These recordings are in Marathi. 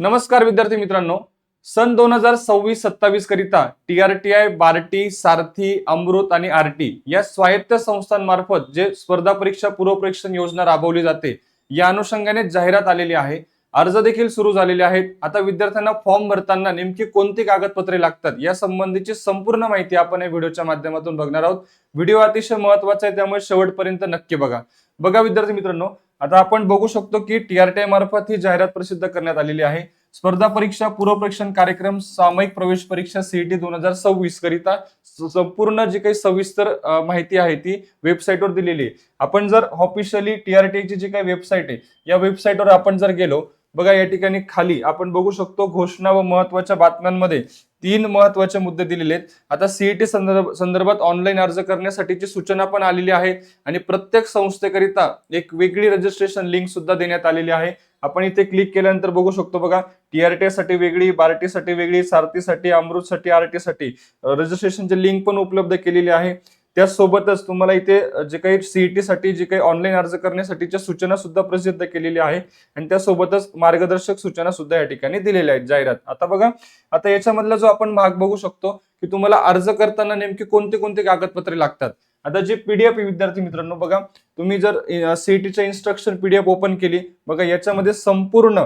नमस्कार विद्यार्थी मित्रांनो, सन 2026-27 करिता टीआरटीआय, बार्टी, सारथी, अमृत आणि आरटी या स्वायत्त संस्थांमार्फत जे स्पर्धा परीक्षा पूर्व परीक्षण योजना राबवली जाते, या अनुषंगाने जाहिरात आलेली आहे. अर्ज देखील सुरू झालेले आहेत. आता विद्यार्थ्यांना फॉर्म भरताना नेमकी कोणती कागदपत्रे लागतात या संबंधीची संपूर्ण माहिती आपण या व्हिडिओच्या माध्यमातून बघणार आहोत. व्हिडिओ अतिशय महत्त्वाचा आहे, त्यामुळे शेवटपर्यंत नक्की बघा विद्यार्थी मित्रांनो, आता आपण बघू शकतो की टीआरटीआय मार्फत ही जाहिरात प्रसिद्ध करण्यात आलेली आहे. स्पर्धा परीक्षा पूर्व परीक्षण कार्यक्रम सामायिक प्रवेश परीक्षा सीईटी 2026 करिता संपूर्ण जी काही सविस्तर माहिती आहे ती वेबसाईटवर दिलेली आहे. आपण जर ऑफिशियली टीआरटीआय ची जी काही वेबसाईट आहे या वेबसाईटवर आपण जर गेलो, बघा या ठिकाणी खाली आपण बघू शकतो घोषणा व महत्त्वाच्या बातम्यांमध्ये 3 महत्त्वाचे मुद्दे दिलेले आहेत. आता सीईटी संदर्भात ऑनलाईन अर्ज करण्यासाठीची सूचना पण आलेली आहे आणि प्रत्येक संस्थेकरिता एक वेगळी रजिस्ट्रेशन लिंक सुद्धा देण्यात आलेली आहे. आपण इथे क्लिक केल्यानंतर बघू शकतो, बघा टीआरटीआय साठी वेगळी, बार्टी साठी वेगळी, सारथीसाठी, अमृतसाठी, आरटी साठी रजिस्ट्रेशनची लिंक पण उपलब्ध केलेली आहे. त्यासोबतच तुम्हाला इथे जे काही सीईटी साठी जे काही ऑनलाईन अर्ज करण्यासाठीच्या सूचना सुद्धा प्रसिद्ध केलेल्या आहेत आणि त्यासोबतच मार्गदर्शक सूचना सुद्धा या ठिकाणी दिलेल्या आहेत जाहिरात. आता बघा, आता याच्यामधला जो आपण भाग बघू शकतो की तुम्हाला अर्ज करताना नेमकी कोणते कोणते कागदपत्रे लागतात. आता जे पीडीएफ विद्यार्थी मित्रांनो, बघा तुम्ही जर सीईटीच्या इन्स्ट्रक्शन पीडीएफ ओपन केली, बघा याच्यामध्ये संपूर्ण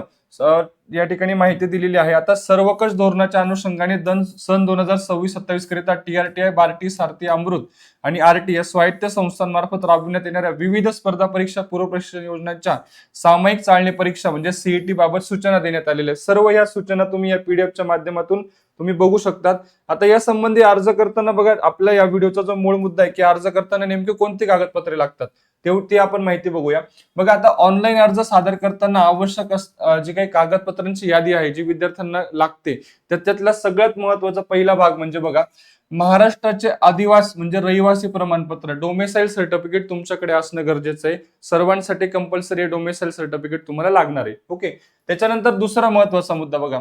या ठिकाणी माहिती दिलेली आहे. आता सर्वकष धोरणाच्या अनुषंगाने सन 2026-27 करिता टीआरटीआय, बार्टी, सारथी, अमृत आणि आरटी या स्वायत्त संस्थांमार्फत राबविण्यात येणाऱ्या विविध स्पर्धा परीक्षा पूर्व परीक्षा योजनांच्या सामायिक चाळणी परीक्षा म्हणजे सीईटी बाबत सूचना देण्यात आलेल्या आहेत. सर्व या सूचना तुम्ही या पीडीएफच्या माध्यमातून तुम्ही बघू शकतात. आता या संबंधी अर्ज करताना बघा, आपल्या या व्हिडिओचा जो मूळ मुद्दा आहे की अर्ज करताना नेमके कोणती कागदपत्रे लागतात ती आपण माहिती बघूया. बघा, आता ऑनलाईन अर्ज सादर करताना आवश्यक जी काही कागदपत्रांची यादी आहे जी विद्यार्थ्यांना लागते, त्यातला सगळ्यात महत्वाचा पहिला भाग म्हणजे बघा, महाराष्ट्राचे आदिवासी म्हणजे रहिवासी प्रमाणपत्र डोमेसाईल सर्टिफिकेट तुमच्याकडे असणं गरजेचं आहे. सर्वांसाठी कंपल्सरी डोमेसाईल सर्टिफिकेट तुम्हाला लागणार आहे. ओके, त्याच्यानंतर दुसरा महत्वाचा मुद्दा बघा,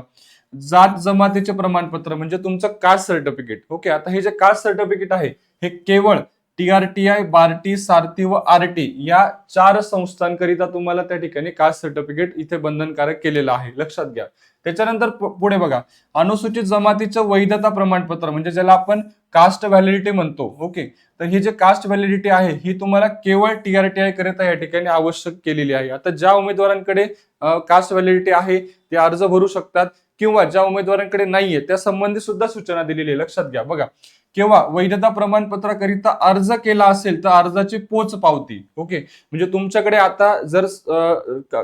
जात जमातीचे प्रमाणपत्र म्हणजे तुमचं कास्ट सर्टिफिकेट. ओके, आता हे जे कास्ट सर्टिफिकेट आहे हे केवळ टीआरटीआय, बार्टी, सारथी व आरटी या 4 संस्थांकरिता तुम्हाला त्या ठिकाणी कास्ट सर्टिफिकेट इथे बंधनकारक केलेलं आहे, लक्षात घ्या. त्याच्यानंतर पुढे बघा, अनुसूचित जमातीचं वैधता प्रमाणपत्र म्हणजे ज्याला आपण कास्ट व्हॅलिडिटी म्हणतो. ओके, तर ही जे कास्ट व्हॅलिडिटी आहे ही तुम्हाला केवळ टीआरटीआय करिता या ठिकाणी आवश्यक केलेली आहे. आता ज्या उमेदवारांकडे कास्ट व्हॅलिडिटी आहे ते अर्ज भरू शकतात किंवा ज्या उमेदवारांकडे नाहीये त्या संबंधी सुद्धा सूचना दिलेली आहे, लक्षात घ्या. बघा, किंवा वैधता प्रमाणपत्राकरिता अर्ज केला असेल तर अर्जाची पोच पावती. ओके, म्हणजे तुमच्याकडे आता जर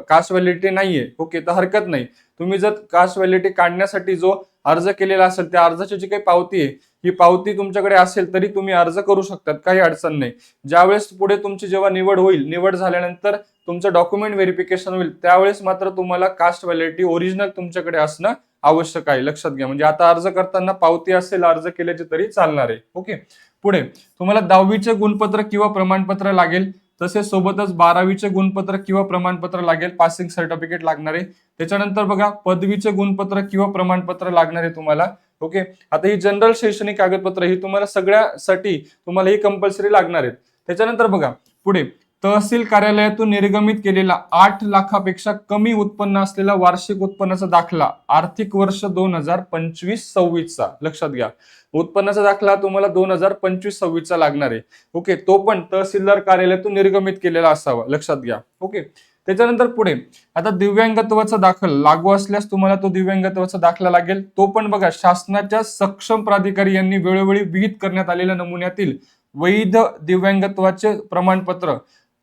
कास्ट व्हॅलिडिटी नाहीये, ओके, तर हरकत नाही. तुम्ही जर कास्ट व्हॅलिडिटी काढण्यासाठी जो अर्ज केलेला असेल त्या अर्जाची जी काही पावती आहे ही पावती तुमच्याकडे असेल तरी तुम्ही अर्ज करू शकतात, काही अडचण नाही. ज्यावेळेस पुढे तुमची जेव्हा निवड होईल, निवड झाल्यानंतर तुमचं डॉक्युमेंट व्हेरिफिकेशन होईल, त्यावेळेस मात्र तुम्हाला कास्ट व्हॅलिडिटी ओरिजिनल तुमच्याकडे असणं आवश्यक आहे, लक्षात घ्या. म्हणजे आता अर्ज करताना पावती असेल अर्ज केल्याची तरी चालणार आहे. ओके, पुढे तुम्हाला 10वीचे गुणपत्र किंवा प्रमाणपत्र लागेल, तसेच सोबतच 12वीचे गुणपत्र किंवा प्रमाणपत्र लागेल, पासिंग सर्टिफिकेट लागणार आहे. त्याच्यानंतर बघा, पदवीचे गुणपत्र किंवा प्रमाणपत्र लागणार आहे तुम्हाला. ओके, आता ही जनरल शैक्षणिक कागदपत्र ही तुम्हाला सगळ्यासाठी तुम्हाला ही कंपल्सरी लागणार आहेत. त्याच्यानंतर बघा पुढे, तहसील कार्यालयातून निर्गमित केलेला 8 लाखापेक्षा कमी उत्पन्न असलेला वार्षिक उत्पन्नाचा दाखला आर्थिक वर्ष 2025-26 चा, लक्षात घ्या. उत्पन्नाचा दाखला तुम्हाला 2025-26 चा लागणार आहे. ओके, तो पण तहसीलदार कार्यालयातून निर्गमित केलेला असावा, लक्षात घ्या. ओके, त्याच्यानंतर पुढे, आता दिव्यांगत्वाचा दाखला लागू असल्यास तुम्हाला तो दिव्यांगत्वाचा दाखला लागेल. तो पण बघा, शासनाच्या सक्षम प्राधिकारी यांनी वेळोवेळी विहित करण्यात आलेल्या नमुन्यातील वैध दिव्यांगत्वाचे प्रमाणपत्र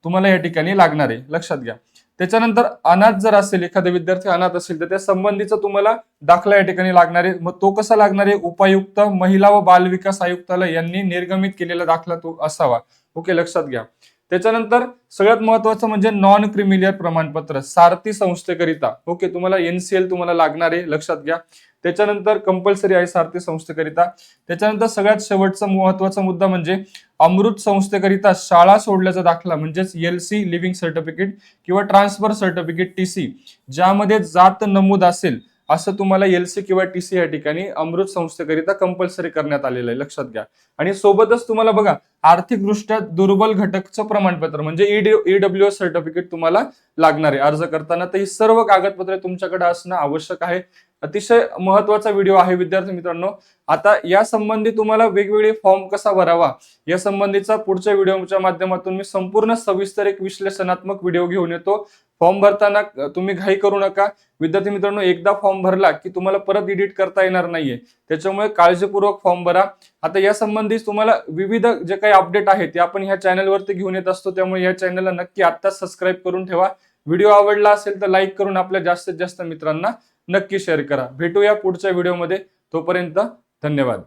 तुम्हाला या ठिकाणी लागणार आहे, लक्षात घ्या. त्याच्यानंतर अनाथ जर असेल, एखादा विद्यार्थी अनाथ असेल तर त्या संबंधीचा तुम्हाला दाखला या ठिकाणी लागणार आहे. मग तो कसा लागणार आहे? उपायुक्त, महिला व बाल विकास आयुक्तालय यांनी निर्गमित केलेला दाखला तो असावा. ओके, लक्षात घ्या. त्याच्यानंतर सगळ्यात महत्वाचं म्हणजे नॉन क्रिमिलियर प्रमाणपत्र सारथी संस्थेकरिता. ओके, तुम्हाला एनसीएल तुम्हाला लागणार आहे, लक्षात घ्या. त्याच्यानंतर कंपल्सरी आहे सारथी संस्थेकरिता. त्याच्यानंतर सगळ्यात शेवटचा महत्वाचा मुद्दा म्हणजे अमृत संस्थेकरिता शाळा सोडल्याचा दाखला म्हणजेच LC लिव्हिंग सर्टिफिकेट किंवा ट्रान्सफर सर्टिफिकेट TC ज्यामध्ये जात नमूद असेल असं तुम्हाला एलसी किंवा टीसी या ठिकाणी अमृत संस्थेकरिता कंपल्सरी करण्यात आलेलं आहे, लक्षात घ्या. आणि सोबतच तुम्हाला बघा आर्थिकदृष्ट्या दुर्बल घटकचं प्रमाणपत्र म्हणजे ईडब्ल्यूएस सर्टिफिकेट तुम्हाला लागणार आहे अर्ज करताना. तर ही सर्व कागदपत्रे तुमच्याकडे असणं आवश्यक आहे. अतिशय महत्वाचा व्हिडिओ आहे विद्यार्थी मित्रांनो. आता या संबंधी तुम्हाला वेगवेगळे फॉर्म कसा भरावा या संबंधीचा पुढच्या व्हिडिओच्या माध्यमातून मी संपूर्ण सविस्तर एक विश्लेषणात्मक व्हिडिओ घेऊन येतो. फॉर्म भरताना तुम्ही घाई करू नका विद्यार्थी मित्रांनो. एकदा फॉर्म भरला की तुम्हाला परत एडिट करता येणार नाहीये, त्याच्यामुळे काळजीपूर्वक फॉर्म भरा. आता या संबंधी तुम्हाला विविध जे काही अपडेट आहेत ते आपण ह्या चॅनलवरती घेऊन येत असतो, त्यामुळे या चॅनलला नक्की आत्ताच सबस्क्राईब करून ठेवा. व्हिडिओ आवडला असेल तर लाईक करून आपल्या जास्तीत जास्त मित्रांना नक्की शेअर करा. भेटूया पुढच्या व्हिडिओमध्ये. तोपर्यंत धन्यवाद.